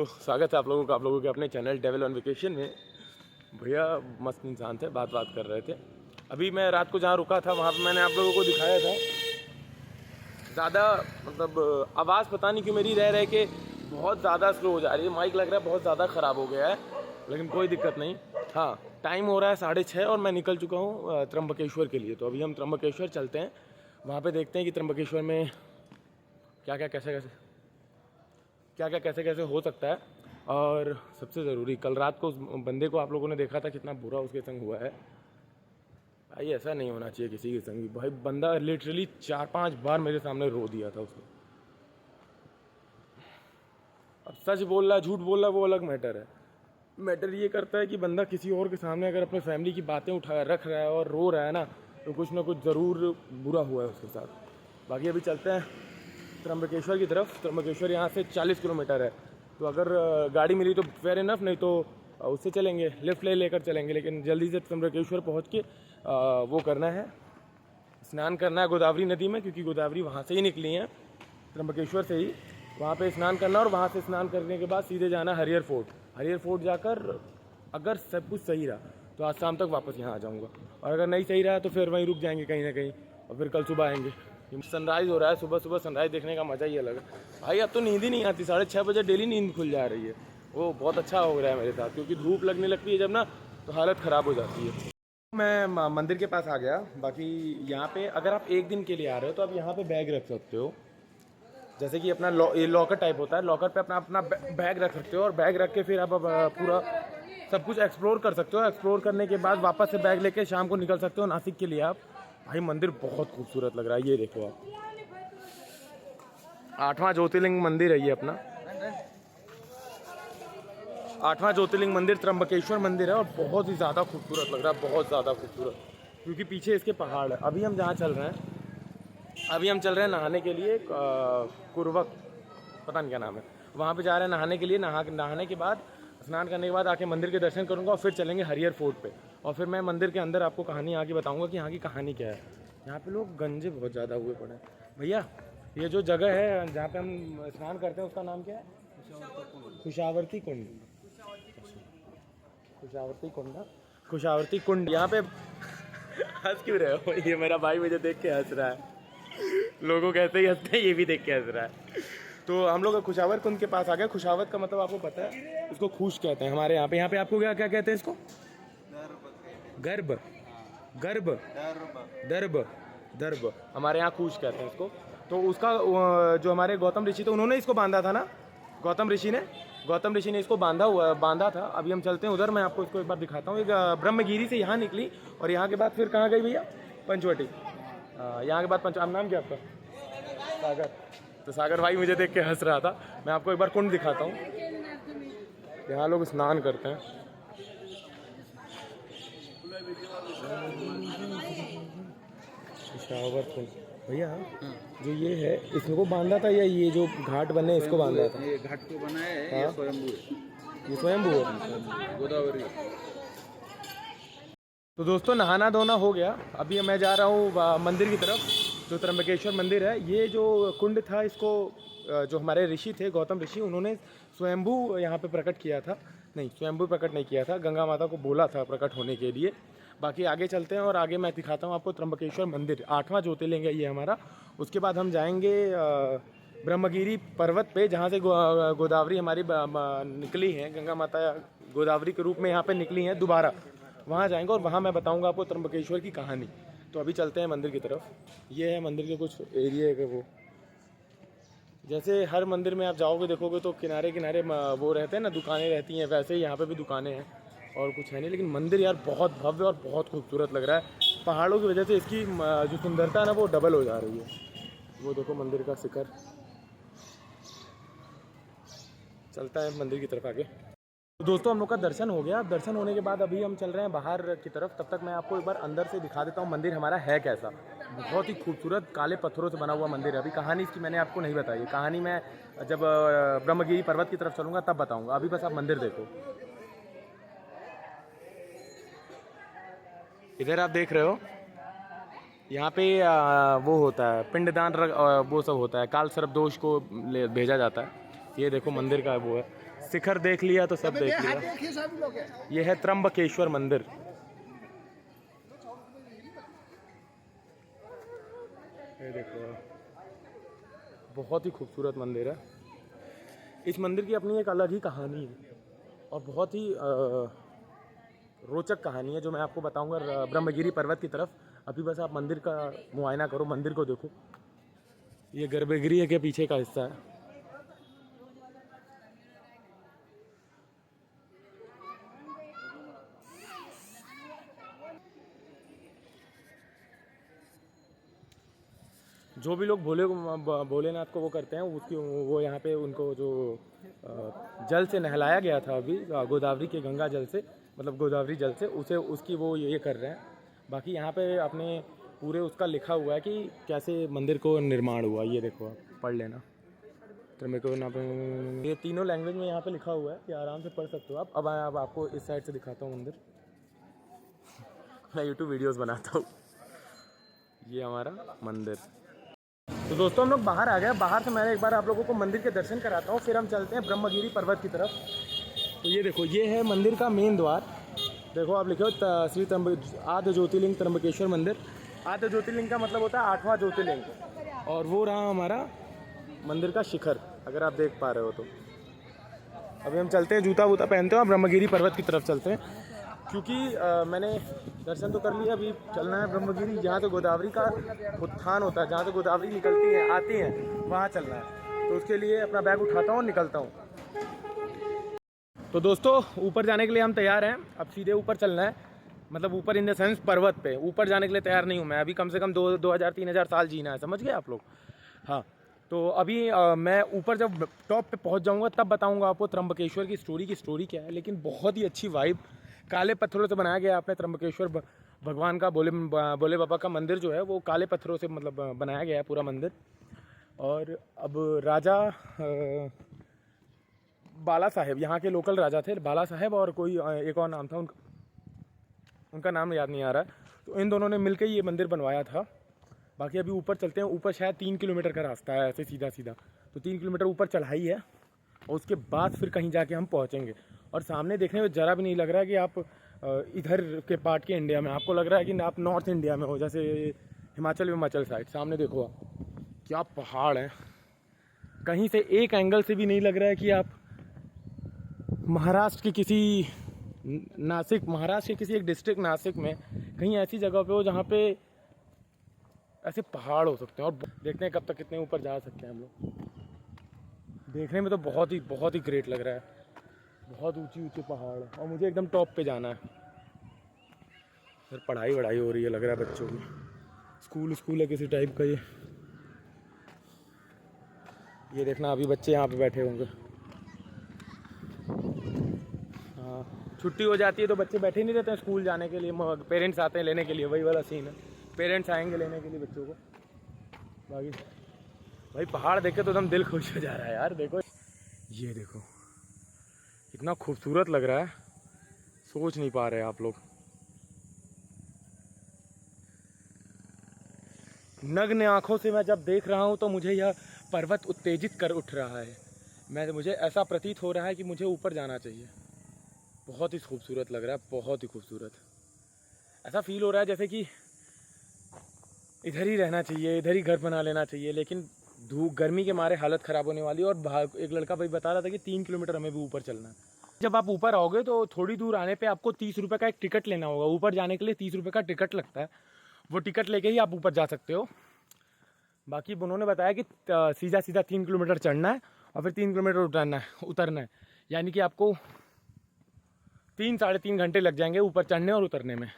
तो स्वागत है आप लोगों के अपने चैनल ट्रैवल ऑन वेकेशन में। भैया मस्त इंसान थे, बात कर रहे थे। अभी मैं रात को जहाँ रुका था वहाँ पे मैंने आप लोगों को दिखाया था। ज़्यादा मतलब आवाज़ पता नहीं क्यों मेरी रह के बहुत ज़्यादा स्लो हो जा रही है। माइक लग रहा है बहुत ज़्यादा ख़राब हो गया है, लेकिन कोई दिक्कत नहीं। हाँ, टाइम हो रहा है 6:30 और मैं निकल चुका हूँ त्र्यंबकेश्वर के लिए। तो अभी हम त्र्यंबकेश्वर चलते हैं, वहाँ पे देखते हैं कि त्र्यंबकेश्वर में क्या क्या कैसे कैसे हो सकता है। और सबसे ज़रूरी, कल रात को उस बंदे को आप लोगों ने देखा था कितना बुरा उसके संग हुआ है। भाई ऐसा नहीं होना चाहिए किसी के संग भी। भाई बंदा लिटरली 4-5 बार मेरे सामने रो दिया था उसको। अब सच बोल रहा झूठ बोल रहा वो अलग मैटर है। मैटर ये करता है कि बंदा किसी और के सामने अगर अपने फैमिली की बातें उठा रख रहा है और रो रहा है ना, तो कुछ ना कुछ ज़रूर बुरा हुआ है उसके साथ। बाकी अभी चलते हैं त्र्यंबकेश्वर की तरफ। त्र्यंबकेश्वर यहाँ से 40 किलोमीटर है, तो अगर गाड़ी मिली तो फेयर इनफ, नहीं तो उससे चलेंगे, लिफ्ट लेकर चलेंगे। लेकिन जल्दी से त्र्यंबकेश्वर पहुँच के वो करना है, स्नान करना है गोदावरी नदी में, क्योंकि गोदावरी वहाँ से ही निकली है, त्र्यंबकेश्वर से ही। वहाँ पे स्नान करना और वहाँ से स्नान करने के बाद सीधे जाना हरिहर फोर्ट। हरिहर फोर्ट जाकर अगर सब कुछ सही रहा तो आज शाम तक वापस यहाँ आ जाऊँगा, और अगर नहीं सही रहा तो फिर वहीं रुक जाएंगे कहीं ना कहीं, और फिर कल सुबह आएंगे। सनराइज़ हो रहा है, सुबह सनराइज़ देखने का मज़ा ही अलग है। भाई अब तो नींद ही नहीं आती, 6:30 बजे डेली नींद खुल जा रही है। वो बहुत अच्छा हो रहा है मेरे साथ, क्योंकि धूप लगने लगती है जब ना, तो हालत ख़राब हो जाती है। मैं मंदिर के पास आ गया। बाकी यहाँ पे अगर आप एक दिन के लिए आ रहे हो तो आप यहाँ पे बैग रख सकते हो, जैसे कि अपना लॉकर टाइप होता है, लॉकर पे अपना बैग रख सकते हो, और बैग रख के फिर आप पूरा सब कुछ एक्सप्लोर कर सकते हो। एक्सप्लोर करने के बाद वापस से बैग लेके शाम को निकल सकते हो नासिक के लिए आप। भाई मंदिर बहुत खूबसूरत लग रहा है, ये देखो आप। 8वां ज्योतिर्लिंग मंदिर है ये अपना, 8वां ज्योतिर्लिंग मंदिर त्र्यंबकेश्वर मंदिर है, और बहुत ही ज़्यादा खूबसूरत लग रहा है, बहुत ज़्यादा खूबसूरत, क्योंकि पीछे इसके पहाड़ है। अभी हम जहाँ चल रहे हैं नहाने के लिए, कुर्वक पता नहीं क्या नाम है, वहाँ पे जा रहे हैं नहाने के लिए। नहाने के बाद, स्नान करने के बाद आके मंदिर के दर्शन करूँगा, और फिर चलेंगे हरिहर फोर्ट पे। और फिर मैं मंदिर के अंदर आपको कहानी आगे बताऊँगा कि यहाँ की कहानी क्या है। यहाँ पे लोग गंजे बहुत ज़्यादा हुए पड़े हैं। भैया ये जो जगह है जहाँ पे हम स्नान करते हैं उसका नाम क्या है? खुशावर्ती कुंड। खुशावर्ती कुंड। यहाँ पे हंस क्यों रहे हो? ये मेरा भाई मुझे देख के हंस रहा है। लोगों कहते ही हंसते हैं, ये भी देख के हंस रहा है। तो हम लोग खुशावर कुंड के पास आ गए। खुशावत का मतलब आपको पता है, इसको खूश कहते हैं हमारे यहाँ पे। आपको क्या क्या कहते हैं इसको? गर्भ, गर्भ, दर्भ, दर्भ। हमारे यहाँ खूश कहते हैं इसको। तो उसका जो हमारे गौतम ऋषि थे, उन्होंने इसको बांधा था ना, गौतम ऋषि ने इसको बांधा था। अभी हम चलते हैं उधर, मैं आपको इसको एक बार दिखाता हूँ। एक ब्रह्मगिरी से यहाँ निकली, और यहाँ के बाद फिर कहाँ गई भैया? पंचवटी। यहाँ के बाद नाम क्या आपका? सागर। तो सागर भाई मुझे देख के हंस रहा था। मैं आपको एक बार कुंड दिखाता हूँ, यहाँ लोग स्नान करते हैं। शावर कुंड भैया, जो ये है इसको बांधा था, या ये जो घाट बने इसको बांधा था? ये घाट को बना है, ये स्वयंभू है। ये स्वयंभू है, गोदावरी। तो दोस्तों नहाना धोना हो गया। अभी मैं जा रहा हूँ मंदिर की तरफ, जो त्र्यंबकेश्वर मंदिर है। ये जो कुंड था, इसको जो हमारे ऋषि थे, गौतम ऋषि, उन्होंने स्वयंभू यहाँ पे प्रकट किया था। नहीं, स्वयंभू प्रकट नहीं किया था, गंगा माता को बोला था प्रकट होने के लिए। बाकी आगे चलते हैं, और आगे मैं दिखाता हूँ आपको त्र्यंबकेश्वर मंदिर। 8वां ज्योतिर्लिंग है ये हमारा। उसके बाद हम जाएंगे ब्रह्मगिरी पर्वत पे, जहाँ से गोदावरी हमारी निकली है, गंगा माता गोदावरी के रूप में यहाँ पे निकली हैं दोबारा। वहाँ जाएंगे और वहाँ मैं बताऊँगा आपको त्र्यंबकेश्वर की कहानी। तो अभी चलते हैं मंदिर की तरफ। ये है मंदिर के कुछ एरिया के वो, जैसे हर मंदिर में आप जाओगे देखोगे तो किनारे किनारे वो रहते हैं ना, दुकानें रहती हैं, वैसे ही यहाँ पे भी दुकानें हैं, और कुछ है नहीं। लेकिन मंदिर यार बहुत भव्य और बहुत खूबसूरत लग रहा है। पहाड़ों की वजह से इसकी जो सुंदरता है ना, वो डबल हो जा रही है। वो देखो मंदिर का शिखर। चलता है मंदिर की तरफ आगे। तो दोस्तों हम लोग का दर्शन हो गया। दर्शन होने के बाद अभी हम चल रहे हैं बाहर की तरफ। तब तक मैं आपको एक बार अंदर से दिखा देता हूँ मंदिर हमारा है कैसा। बहुत ही खूबसूरत काले पत्थरों से बना हुआ मंदिर है। अभी कहानी इसकी मैंने आपको नहीं बताई है, कहानी मैं जब ब्रह्मगिरी पर्वत की तरफ चलूँगा तब बताऊँगा। अभी बस आप मंदिर देखो। इधर आप देख रहे हो, यहाँ पे वो होता है पिंडदान, वो सब होता है। काल सर्प दोष को भेजा जाता है। ये देखो मंदिर का वो है, शिखर देख लिया तो सब देख लिया। ये है त्र्यंबकेश्वर मंदिर। ये देखो बहुत ही खूबसूरत मंदिर है। इस मंदिर की अपनी एक अलग ही कहानी है और बहुत ही रोचक कहानी है जो मैं आपको बताऊंगा ब्रह्मगिरी पर्वत की तरफ। अभी बस आप मंदिर का मुआयना करो, मंदिर को देखो। ये गर्भगृह के पीछे का हिस्सा है। जो भी लोग भोलेनाथ को वो करते हैं उसकी वो यहाँ पे उनको जो जल से नहलाया गया था अभी गोदावरी के गंगा जल से, मतलब गोदावरी जल से, उसे उसकी वो ये कर रहे हैं। बाकी यहाँ पे अपने पूरे उसका लिखा हुआ है कि कैसे मंदिर को निर्माण हुआ। ये देखो आप पढ़ लेना। तो मेरे को यहाँ ये तीनों लैंग्वेज में यहाँ पे लिखा हुआ है कि आराम से पढ़ सकते हो आप। अब आपको इस साइड से दिखाता हूँ मंदिर। मैं यूट्यूब वीडियोज़ बनाता हूँ। ये हमारा मंदिर। तो दोस्तों हम लोग बाहर आ गए। बाहर से मैं एक बार आप लोगों को मंदिर के दर्शन कराता हूँ, फिर हम चलते हैं ब्रह्मगिरी पर्वत की तरफ। तो ये देखो, ये है मंदिर का मेन द्वार। देखो आप लिखे हो श्री आद्य ज्योतिर्लिंग त्र्यंबकेश्वर मंदिर। आद्य ज्योतिर्लिंग का मतलब होता है 8वां ज्योतिर्लिंग, और वो रहा हमारा मंदिर का शिखर, अगर आप देख पा रहे हो तो। अभी हम चलते हैं, जूता वूता पहनते हैं और ब्रह्मगिरी पर्वत की तरफ चलते हैं, क्योंकि मैंने दर्शन तो कर लिया। अभी चलना है ब्रह्मगिरी, जहाँ से गोदावरी का उत्थान होता है, जहाँ से गोदावरी निकलती है आती है, वहाँ चलना है। तो उसके लिए अपना बैग उठाता हूँ और निकलता हूँ। तो दोस्तों ऊपर जाने के लिए हम तैयार हैं। अब सीधे ऊपर चलना है, मतलब ऊपर इन द सेंस पर्वत पे। ऊपर जाने के लिए तैयार नहीं हूँ मैं अभी। कम से कम 2000-3000 साल जीना है, समझ गए आप लोग। हाँ, तो अभी मैं ऊपर जब टॉप पे पहुँच जाऊँगा तब बताऊँगा आपको त्र्यंबकेश्वर की स्टोरी क्या है। लेकिन बहुत ही अच्छी वाइब, काले पत्थरों से बनाया गया आपने त्र्यंबकेश्वर भगवान का, भोले बाबा का मंदिर जो है वो काले पत्थरों से मतलब बनाया गया है पूरा मंदिर। और अब राजा बाला साहेब, यहाँ के लोकल राजा थे, बाला साहेब और कोई एक और नाम था उनका नाम याद नहीं आ रहा है। तो इन दोनों ने मिलकर ये मंदिर बनवाया था। बाकी अभी ऊपर चलते हैं। ऊपर शायद 3 किलोमीटर का रास्ता है ऐसे सीधा सीधा, तो 3 किलोमीटर ऊपर चढ़ाई है और उसके बाद फिर कहीं जाके हम पहुँचेंगे। और सामने देखने में ज़रा भी नहीं लग रहा है कि आप इधर के पार्ट के इंडिया में, आपको लग रहा है कि आप नॉर्थ इंडिया में हो, जैसे हिमाचल साइड। सामने देखो आप, क्या पहाड़ है। कहीं से एक एंगल से भी नहीं लग रहा है कि आप महाराष्ट्र के किसी एक डिस्ट्रिक्ट नासिक में कहीं ऐसी जगह पे हो जहाँ पे ऐसे पहाड़ हो सकते हैं। और देखते हैं कब तक कितने ऊपर जा सकते हैं हम लोग। देखने में तो बहुत ही ग्रेट लग रहा है। बहुत ऊंचे पहाड़ है और मुझे एकदम टॉप पे जाना है। फिर पढ़ाई हो रही है, लग रहा है बच्चों की। स्कूल है किसी टाइप का। ये देखना, अभी बच्चे यहाँ पे बैठे होंगे। हाँ, छुट्टी हो जाती है तो बच्चे बैठे नहीं रहते हैं स्कूल जाने के लिए। पेरेंट्स आते हैं लेने के लिए, वही वाला सीन है। पेरेंट्स आएंगे लेने के लिए बच्चों को। बाकी भाई पहाड़ देख के तो एकदम दिल खुश हो जा रहा है यार। देखो, ये देखो कितना खूबसूरत लग रहा है, सोच नहीं पा रहे आप लोग। नग्न आंखों से मैं जब देख रहा हूँ तो मुझे यह पर्वत उत्तेजित कर उठ रहा है। मुझे ऐसा प्रतीत हो रहा है कि मुझे ऊपर जाना चाहिए। बहुत ही खूबसूरत लग रहा है, बहुत ही खूबसूरत। ऐसा फील हो रहा है जैसे कि इधर ही रहना चाहिए, इधर ही घर बना लेना चाहिए। लेकिन गर्मी के मारे हालत ख़राब होने वाली है। और एक लड़का भाई बता रहा था कि 3 किलोमीटर हमें भी ऊपर चलना है। जब आप ऊपर आओगे तो थोड़ी दूर आने पे आपको 30 रुपये का एक टिकट लेना होगा। ऊपर जाने के लिए 30 रुपये का टिकट लगता है। वो टिकट लेके ही आप ऊपर जा सकते हो। बाकी उन्होंने बताया कि सीधा 3 किलोमीटर चढ़ना है और फिर 3 किलोमीटर उतरना है। यानी कि आपको 3-3.5 घंटे लग जाएंगे ऊपर चढ़ने और उतरने में।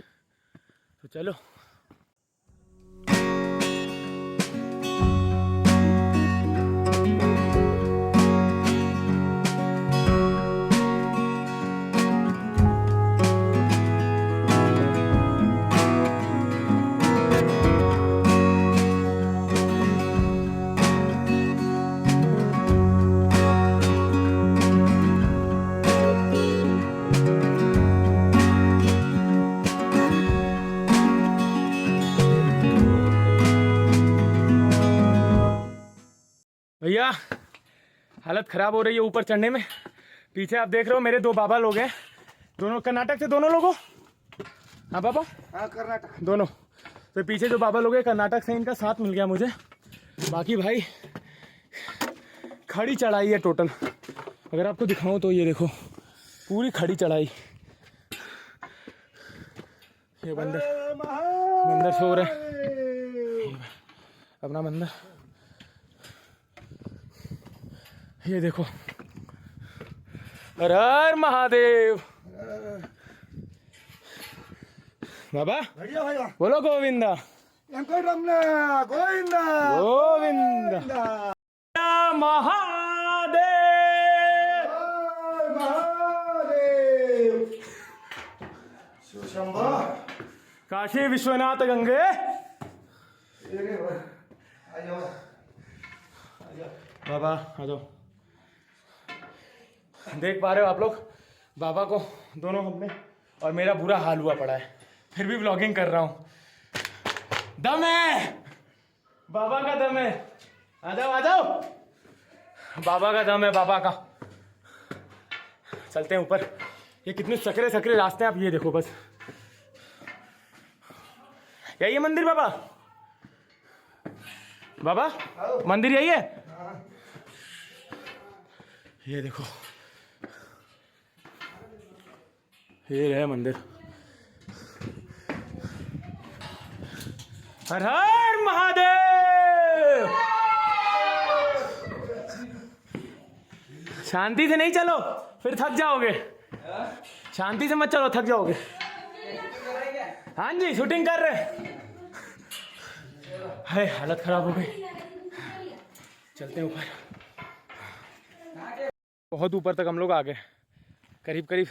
तो चलो, भैया हालत ख़राब हो रही है ऊपर चढ़ने में। पीछे आप देख रहे हो मेरे 2 बाबा लोग हैं, दोनों कर्नाटक से दोनों लोगों। हाँ बाबा, हाँ कर्नाटक दोनों। तो पीछे जो बाबा लोग हैं कर्नाटक से, इनका साथ मिल गया मुझे। बाकी भाई खड़ी चढ़ाई है टोटल। अगर आपको दिखाऊं तो ये देखो पूरी खड़ी चढ़ाई। ये बंदर सो रहे हैं अपना बंदर। ये देखो, हर हर महादेव। बाबा बोलो गोविंदा गोविंदा महादेव। काशी विश्वनाथ गंगे। बाबा आ जाओ। देख पा रहे हो आप लोग बाबा को, दोनों हमने, और मेरा बुरा हाल हुआ पड़ा है, फिर भी व्लॉगिंग कर रहा हूँ। दम है, बाबा का दम है। आ जाओ आ जाओ, बाबा का दम है, बाबा का। चलते हैं ऊपर। ये कितने सकरे सकरे रास्ते हैं, आप ये देखो बस। यही है मंदिर बाबा? बाबा मंदिर यही है? ये देखो, ये है मंदिर। हर हर महादेव। शांति से नहीं चलो, फिर थक जाओगे। शांति से मत चलो, थक जाओगे। हाँ जी, शूटिंग कर रहे हैं। हाय, हालत खराब हो गई। चलते हैं ऊपर। बहुत ऊपर तक हम लोग आ गए, करीब करीब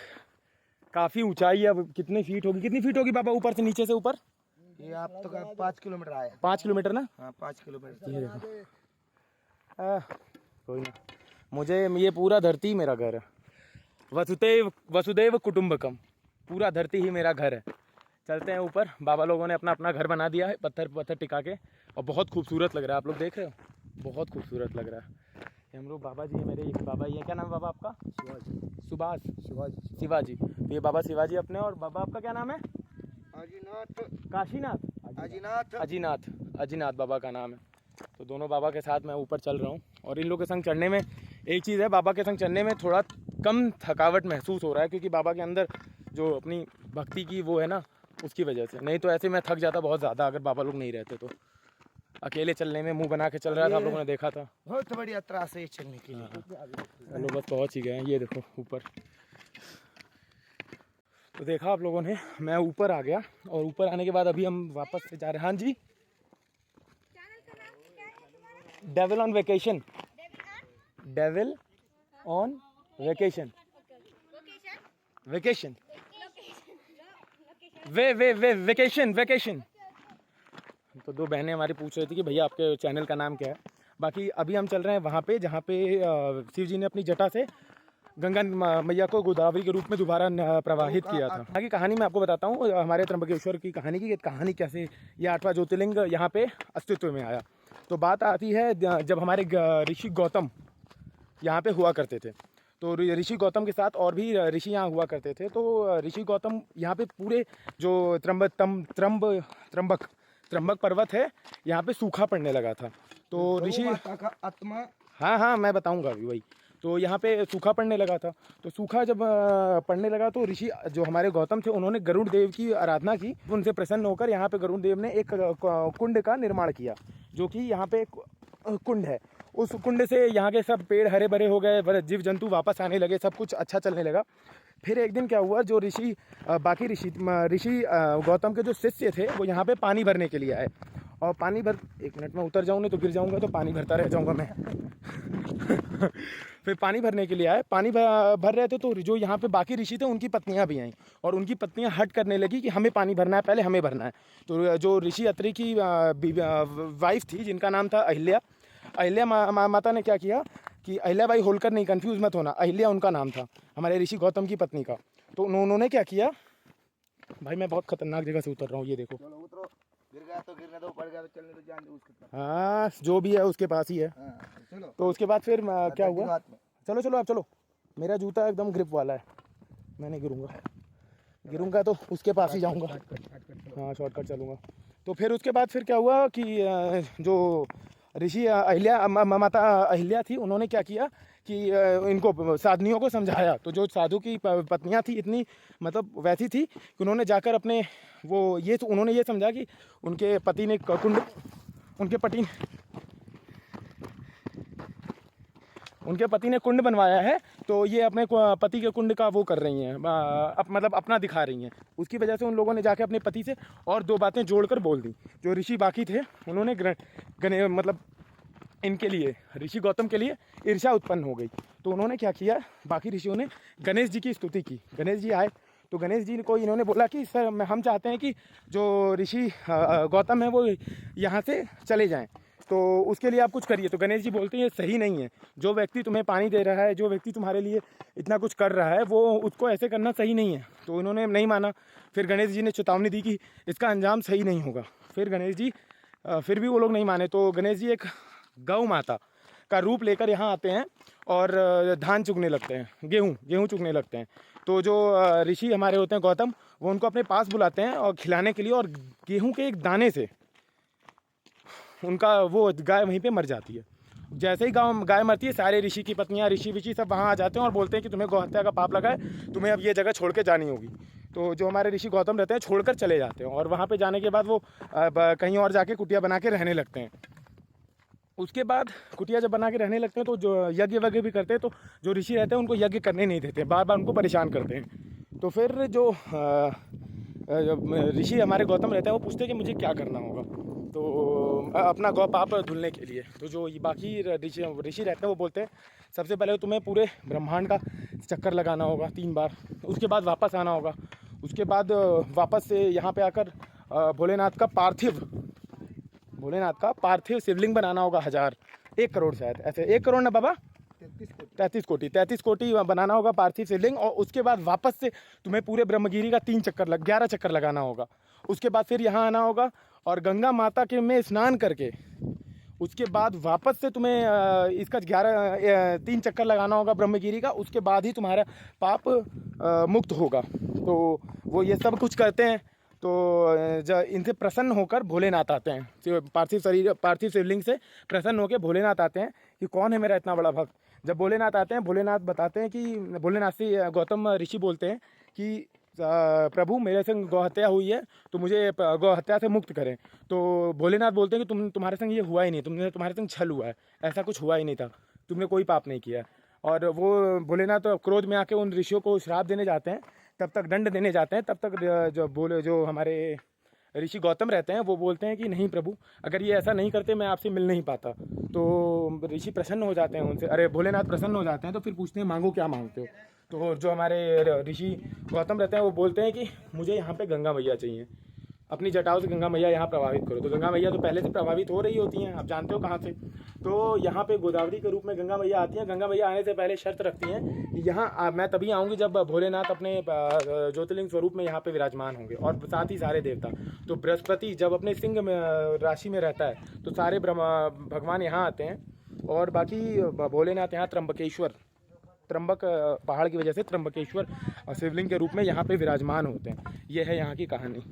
काफ़ी ऊंचाई है। अब कितने फीट होगी, कितनी फीट होगी बाबा ऊपर से नीचे से ऊपर? ये आप तो 5 किलोमीटर आया। 5 किलोमीटर ना? हाँ 5 किलोमीटर। ये देखो, कोई ना, मुझे ये पूरा धरती मेरा घर है। वसुदेव वसुदेव कुटुंबकम, पूरा धरती ही मेरा घर है। चलते हैं ऊपर। बाबा लोगों ने अपना अपना घर बना दिया है, पत्थर पत्थर टिका के, और बहुत खूबसूरत लग रहा है। आप लोग देख रहे हो, बहुत खूबसूरत लग रहा है। ये हम लोग बाबा जी है, मेरे एक बाबा। ये क्या नाम है बाबा आपका? सुभाष शिवाजी। तो ये बाबा शिवाजी अपने, और बाबा आपका क्या नाम है? काशीनाथ, अजीनाथ बाबा का नाम है। तो दोनों बाबा के साथ मैं ऊपर चल रहा हूँ। और इन लोगों के संग चढ़ने में एक चीज़ है, बाबा के संग चढ़ने में थोड़ा कम थकावट महसूस हो रहा है, क्योंकि बाबा के अंदर जो अपनी भक्ति की वो है ना, उसकी वजह से। नहीं तो ऐसे मैं थक जाता बहुत ज़्यादा अगर बाबा लोग नहीं रहते तो। अकेले चलने में मुंह बना के चल रहा था, आप लोगों ने देखा था। बहुत बड़ी यात्रा से चलने के लिए। चलो बस पहुँच ही गए हैं। ये देखो ऊपर, तो देखा आप लोगों ने, मैं ऊपर आ गया। और ऊपर आने के बाद अभी हम वापस से जा रहे हैं। हाँ जी, devil on vacation. Devil on vacation. Vacation vacation. तो 2 बहनें हमारी पूछ रही थी कि भैया आपके चैनल का नाम क्या है। बाकी अभी हम चल रहे हैं वहाँ पे जहाँ पे शिव जी ने अपनी जटा से गंगा मैया को गोदावरी के रूप में दोबारा प्रवाहित किया था। आगे कहानी मैं आपको बताता हूँ, हमारे त्र्यंबकेश्वर की कहानी की। कहानी कैसे ये 8वां ज्योतिर्लिंग यहाँ पे अस्तित्व में आया। तो बात आती है जब हमारे ऋषि गौतम यहाँ पे हुआ करते थे। तो ऋषि गौतम के साथ और भी ऋषि यहाँ हुआ करते थे। तो ऋषि गौतम यहाँ पे पूरे जो त्र्यंबक पर्वत है, यहाँ पे सूखा पड़ने लगा था। तो ऋषि आत्मा, हाँ मैं बताऊँगा अभी वही। तो यहाँ पे सूखा पड़ने लगा था। तो सूखा जब पड़ने लगा तो ऋषि जो हमारे गौतम थे, उन्होंने गरुड़ देव की आराधना की। उनसे प्रसन्न होकर यहाँ पे गरुड़ देव ने एक कुंड का निर्माण किया, जो कि यहाँ पे एक कुंड है। उस कुंड से यहाँ के सब पेड़ हरे भरे हो गए, जीव जंतु वापस आने लगे, सब कुछ अच्छा चलने लगा। फिर एक दिन क्या हुआ, जो बाकी ऋषि गौतम के जो शिष्य थे, वो यहाँ पे पानी भरने के लिए आए। और पानी भर, 1 मिनट में उतर जाऊँ नहीं तो गिर जाऊँगा, तो पानी भरता रह जाऊँगा मैं। फिर पानी भरने के लिए आए। पानी भर रहे थे तो जो यहाँ पे बाकी ऋषि थे, उनकी पत्नियाँ भी आईं, और उनकी पत्नियाँ हट करने लगी कि हमें पानी भरना है, पहले हमें भरना है। तो जो ऋषि अत्रि की वाइफ थी, जिनका नाम था अहिल्या माता ने क्या किया कि अहिल्या बाई होलकर नहीं, कंफ्यूज मत होना, अहिल्या उनका नाम था, हमारे ऋषि गौतम की पत्नी का। तो उन्होंने क्या किया, भाई मैं बहुत खतरनाक जगह से उतर रहा हूँ, ये देखो गिर गया तो गिरने दो, पड़ गया तो चलने दो, जान दो उसके पास। हाँ जो भी है उसके पास ही है। हाँ, चलो तो उसके बाद फिर क्या हुआ, हाथ में। चलो चलो आप चलो, मेरा जूता एकदम ग्रिप वाला है, मैं नहीं गिरूंगा तो उसके पास ही जाऊंगा। हाँ शॉर्टकट चलूँगा। तो फिर उसके बाद फिर क्या हुआ कि जो ऋषि अहिल्या माता अहिल्या थी, उन्होंने क्या किया कि इनको साधनियों को समझाया। तो जो साधु की पत्नियां थी इतनी मतलब वैसी थी कि उन्होंने जाकर अपने उन्होंने ये समझा कि उनके पति ने उनके पति ने कुंड बनवाया है, तो ये अपने पति के कुंड का वो कर रही हैं, मतलब अपना दिखा रही हैं। उसकी वजह से उन लोगों ने जाके अपने पति से और दो बातें जोड़कर बोल दी। जो ऋषि बाकी थे उन्होंने मतलब इनके लिए, ऋषि गौतम के लिए ईर्ष्या उत्पन्न हो गई। तो उन्होंने क्या किया, बाकी ऋषियों ने गणेश जी की स्तुति की। गणेश जी आए तो गणेश जी को इन्होंने बोला कि सर हम चाहते हैं कि जो ऋषि गौतम है वो यहाँ से चले जाएं, तो उसके लिए आप कुछ करिए। तो गणेश जी बोलते हैं ये सही नहीं है, जो व्यक्ति तुम्हें पानी दे रहा है, जो व्यक्ति तुम्हारे लिए इतना कुछ कर रहा है, वो उसको ऐसे करना सही नहीं है। तो उन्होंने नहीं माना। फिर गणेश जी ने चेतावनी दी कि इसका अंजाम सही नहीं होगा। फिर गणेश जी फिर भी वो लोग नहीं माने। तो गणेश जी एक गौ माता का रूप लेकर यहाँ आते हैं और धान चुगने लगते हैं, गेहूँ चुगने लगते हैं। तो जो ऋषि हमारे होते हैं गौतम, वो उनको अपने पास बुलाते हैं और खिलाने के लिए, और गेहूँ के एक दाने से उनका वो गाय वहीं पे मर जाती है। जैसे ही गाय मरती है, सारे ऋषि की पत्नियाँ, ऋषि सब वहाँ आ जाते हैं और बोलते हैं कि तुम्हें गौ हत्या का पाप लगा है, तुम्हें अब ये जगह छोड़ के जानी होगी। तो जो हमारे ऋषि गौतम रहते हैं छोड़कर चले जाते हैं, और वहाँ पे जाने के बाद वो कहीं और जाके कुटिया बना के रहने लगते हैं। उसके बाद कुटिया जब बना के रहने लगते हैं तो जो यज्ञ वज्ञ भी करते हैं, तो जो ऋषि रहते हैं उनको यज्ञ करने नहीं देते, बार बार उनको परेशान करते हैं। तो फिर जो ऋषि हमारे गौतम रहते हैं वो पूछते हैं कि मुझे क्या करना होगा, तो अपना गौ पाप धुलने के लिए। तो जो बाकी ऋषि रहते हैं वो बोलते हैं सबसे पहले तुम्हें पूरे ब्रह्मांड का चक्कर लगाना होगा 3 बार, उसके बाद वापस आना होगा। उसके बाद वापस से यहाँ पे आकर भोलेनाथ का पार्थिव शिवलिंग बनाना होगा 1 करोड़ शायद, ऐसे 1 करोड़ ना बाबा 33 कोटि बनाना होगा पार्थिव शिवलिंग। और उसके बाद वापस से तुम्हें पूरे ब्रह्मगिरी का 11 चक्कर लगाना होगा। उसके बाद फिर यहाँ आना होगा और गंगा माता के में स्नान करके उसके बाद वापस से तुम्हें इसका 3 चक्कर लगाना होगा ब्रह्मगिरी का। उसके बाद ही तुम्हारा पाप मुक्त होगा। तो वो ये सब कुछ करते हैं। तो इनसे प्रसन्न होकर भोलेनाथ आते हैं, पार्थिव शिवलिंग से प्रसन्न होकर भोलेनाथ आते हैं कि कौन है मेरा इतना बड़ा भक्त। जब भोलेनाथ आते हैं, भोलेनाथ बताते हैं कि भोलेनाथ से गौतम ऋषि बोलते हैं कि प्रभु मेरे संग गौ हत्या हुई है, तो मुझे गौ हत्या से मुक्त करें। तो भोलेनाथ बोलते हैं कि तुम्हारे संग ये हुआ ही नहीं, तुम्हारे संग छल हुआ है, ऐसा कुछ हुआ ही नहीं था, तुमने कोई पाप नहीं किया। और वो भोलेनाथ क्रोध में आके उन ऋषियों को श्राप देने जाते हैं, तब तक दंड देने जाते हैं। तब तक जो हमारे ऋषि गौतम रहते हैं वो बोलते हैं कि नहीं प्रभु, अगर ये ऐसा नहीं करते मैं आपसे मिल नहीं पाता। तो ऋषि प्रसन्न हो जाते हैं उनसे, अरे भोलेनाथ प्रसन्न हो जाते हैं। तो फिर पूछते हैं मांगो क्या मांगते हो। तो जो हमारे ऋषि गौतम रहते हैं वो बोलते हैं कि मुझे यहाँ पे गंगा मैया चाहिए, अपनी जटाओं से गंगा मैया यहाँ प्रभावित करो। तो गंगा मैया तो पहले से प्रभावित हो रही होती हैं, आप जानते हो कहाँ से। तो यहाँ पे गोदावरी के रूप में गंगा मैया आती हैं। गंगा मैया आने से पहले शर्त रखती हैं कि यहाँ मैं तभी आऊँगी जब भोलेनाथ अपने ज्योतिर्लिंग स्वरूप में यहाँ पे विराजमान होंगे, और साथ ही सारे देवता। तो बृहस्पति जब अपने सिंह राशि में रहता है तो सारे भगवान यहाँ आते हैं। और बाकी भोलेनाथ यहाँ त्र्यंबक पहाड़ की वजह से त्र्यंबकेश्वर शिवलिंग के रूप में यहाँ पे विराजमान होते हैं। ये है यहाँ की कहानी।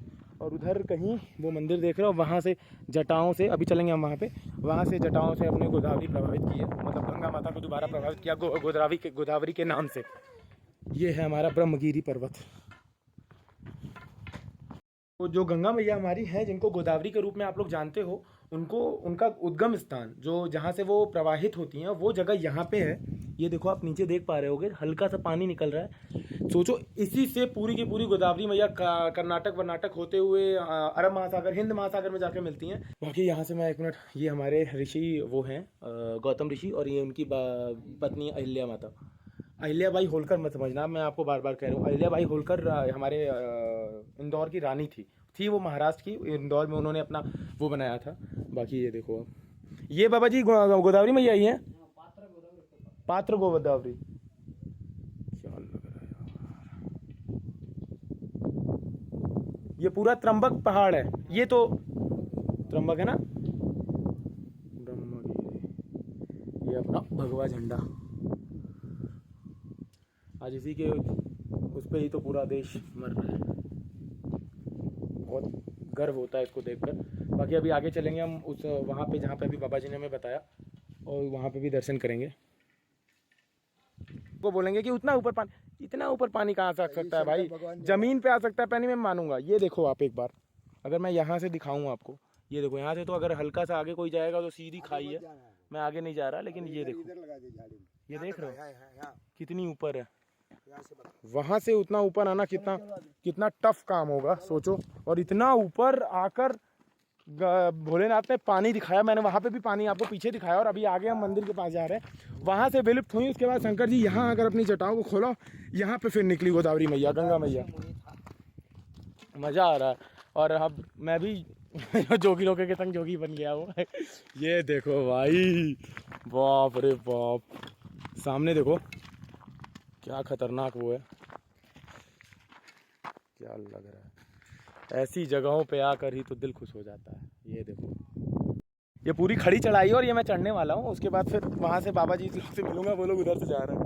और उधर कहीं वो मंदिर देख रहे हो, वहाँ से जटाओं से, अभी चलेंगे हम वहाँ पे, वहाँ से जटाओं से अपने गोदावरी प्रभावित की है, मतलब गंगा माता को दोबारा प्रभावित किया गोदावरी के नाम से। ये है हमारा ब्रह्मगिरी पर्वत। तो जो गंगा मैया हमारी है, जिनको गोदावरी के रूप में आप लोग जानते हो, उनका उद्गम स्थान जो जहाँ से वो प्रवाहित होती हैं वो जगह यहाँ पे है। ये देखो आप नीचे देख पा रहे होगे, हल्का सा पानी निकल रहा है। सोचो इसी से पूरी की पूरी गोदावरी मैया कर्नाटक होते हुए अरब महासागर, हिंद महासागर में जाके मिलती हैं। बाकी यहाँ से मैं 1 मिनट, ये हमारे ऋषि वो हैं गौतम ऋषि, और ये उनकी पत्नी अहिल्या माता। अहिल्याबाई होलकर मत समझना, मैं आपको बार बार कह रहा हूँ, अहिल्याबाई होलकर हमारे इंदौर की रानी थी वो महाराष्ट्र की, इंदौर में उन्होंने अपना वो बनाया था। बाकी ये देखो आप, ये बाबा जी गोदावरी मैया ही है, पात्र गोदावरी। क्या लग रहा है यार, ये पूरा त्र्यंबक पहाड़ है, ये तो त्र्यंबक है ना, ब्रह्मगिरी, ये अपना भगवा झंडा। आज इसी के उस पे ही तो पूरा देश मर रहा है। बहुत गर्व होता है इसको देखकर। बाकी अभी आगे चलेंगे हम उस वहाँ पे जहाँ पे अभी बाबा जी ने हमें बताया, और वहाँ पे भी दर्शन करेंगे। वो बोलेंगे कि उतना ऊपर पानी, इतना ऊपर पानी कहाँ से आ सकता है भाई, ज़मीन पे आ सकता है पानी, मैं मानूंगा। ये देखो आप एक बार, अगर मैं यहाँ से दिखाऊँ आपको, ये देखो यहाँ से तो अगर हल्का सा आगे कोई जाएगा तो सीधी खाई है। मैं आगे नहीं जा रहा, लेकिन ये देखो, ये देख रहे हो कितनी ऊपर है। वहाँ से उतना ऊपर आना कितना कितना टफ काम होगा सोचो। और इतना ऊपर आकर भोलेनाथ ने पानी दिखाया, मैंने वहाँ पे भी पानी आपको पीछे दिखाया। और अभी आगे हम मंदिर के पास जा रहे हैं, वहाँ से विलुप्त हुई। उसके बाद शंकर जी यहाँ आकर अपनी जटाओं को खोला, यहाँ पे फिर निकली गोदावरी मैया, गंगा मैया। मज़ा आ रहा है। और अब मैं भी जोगी लोके के संग जोगी बन गया हूँ। ये देखो भाई, बाप रे बाप, सामने देखो क्या खतरनाक वो है, क्या लग रहा है। ऐसी जगहों पे आकर ही तो दिल खुश हो जाता है। ये देखो, ये पूरी खड़ी चढ़ाई है और ये मैं चढ़ने वाला हूँ। उसके बाद फिर वहाँ से बाबा जी लोग से मिलूंगा, वो लोग उधर से जा रहे हैं।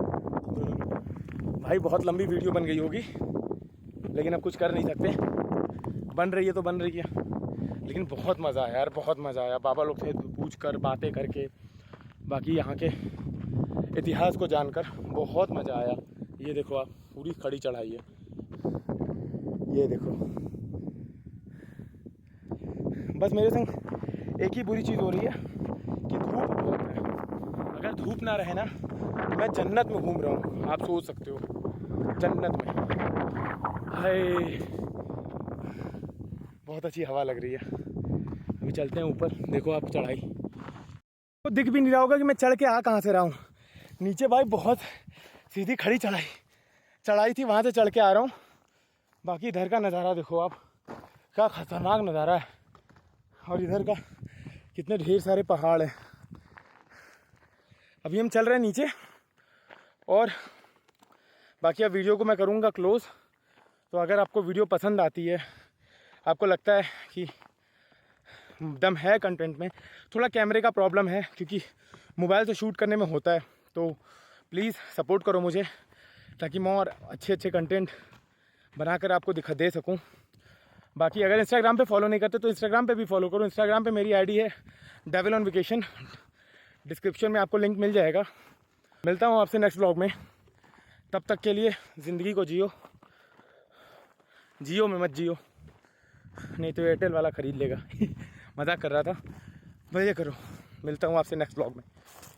भाई बहुत लंबी वीडियो बन गई होगी, लेकिन अब कुछ कर नहीं सकते, बन रही है तो बन रही है। लेकिन बहुत मज़ा आया यार, बहुत मज़ा आया बाबा लोग से पूछ कर, बातें करके, बाकी यहाँ के इतिहास को जानकर बहुत मज़ा आया। ये देखो आप, पूरी खड़ी चढ़ाई है। ये देखो, बस मेरे संग एक ही बुरी चीज़ हो रही है कि धूप बहुत है। अगर धूप ना रहे ना तो मैं जन्नत में घूम रहा हूँ, आप सोच सकते हो, जन्नत में। हाय, बहुत अच्छी हवा लग रही है। अभी चलते हैं ऊपर। देखो आप चढ़ाई, तो दिख भी नहीं रहा होगा कि मैं चढ़ के आ कहाँ से रहा हूँ। नीचे भाई बहुत सीधी खड़ी चढ़ाई थी, वहाँ से चढ़ के आ रहा हूँ। बाकी इधर का नज़ारा देखो आप, क्या खतरनाक नज़ारा है। और इधर का कितने ढेर सारे पहाड़ हैं। अभी हम चल रहे हैं नीचे, और बाकी अब वीडियो को मैं करूँगा क्लोज़। तो अगर आपको वीडियो पसंद आती है, आपको लगता है कि दम है कंटेंट में, थोड़ा कैमरे का प्रॉब्लम है क्योंकि मोबाइल से शूट करने में होता है, तो प्लीज़ सपोर्ट करो मुझे, ताकि मैं और अच्छे कंटेंट बनाकर आपको दे सकूं। बाकी अगर इंस्टाग्राम पे फॉलो नहीं करते तो इंस्टाग्राम पे भी फॉलो करो। इंस्टाग्राम पे मेरी आईडी है डेविल ऑन वेकेशन, डिस्क्रिप्शन में आपको लिंक मिल जाएगा। मिलता हूँ आपसे नेक्स्ट व्लॉग में, तब तक के लिए ज़िंदगी को जियो में मत जियो, नहीं तो एयरटेल वाला ख़रीद लेगा। मजाक कर रहा था, भैया करो। मिलता हूँ आपसे नेक्स्ट व्लॉग में।